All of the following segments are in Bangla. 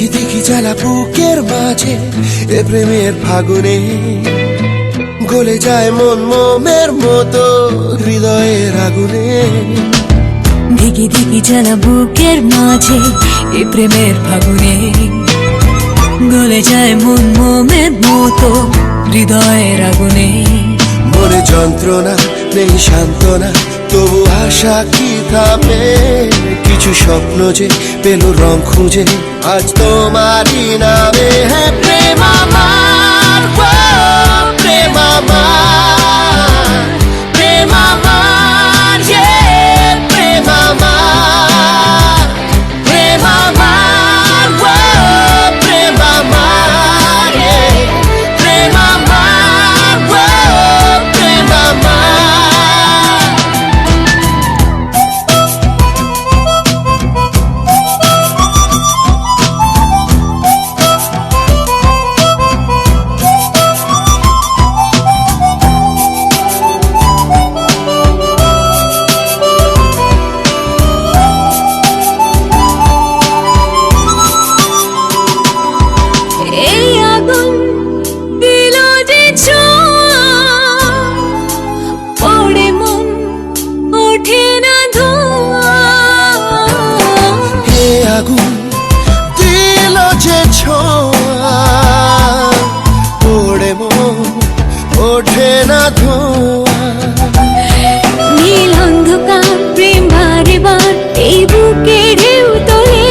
দেখি দেখি জ্বালা বুকের মাঝে এ প্রেমের ফাগুনে গলে যায় মন মোমের মতো হৃদয়ের আগুনে। দিকি দিকি জ্বালা বুকের মাঝে এ প্রেমের ফাগুনে গলে যায় মন মোমের মতো হৃদয়ের আগুনে। মনে যন্ত্রণা নেই সান্ত্বনা তবু আশা কি থামে, কিছু স্বপ্ন যে পেল রং খুঁজে আজ তোমারই নামে। হ্যাঁ প্রেম আমার, প্রেম আমার, প্রেম আমার, প্রেম আমার, প্রেম আমার, প্রেম আমার, প্রেম আমার, প্রেম আমার। এই আগুন দিল যে ছোঁয়া পড়ে মন ওঠে না ধোঁয়া। হে আগুন দিল যে ছোঁয়া পড়ে মন ওঠে না ধোঁয়া। নীল অন্ধকার প্রেম বারে বার এই বুকে ঢেউ তোলে।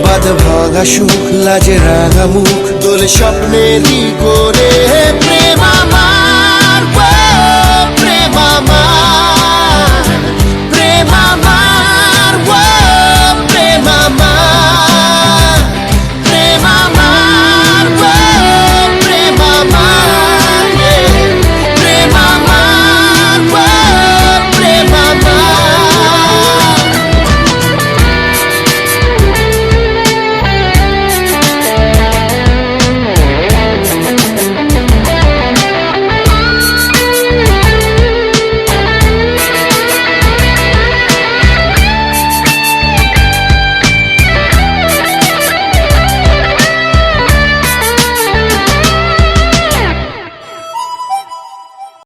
বাদ ভাগা সুখ লাজে রাঙা মুখ দোলে স্বপ্নেরই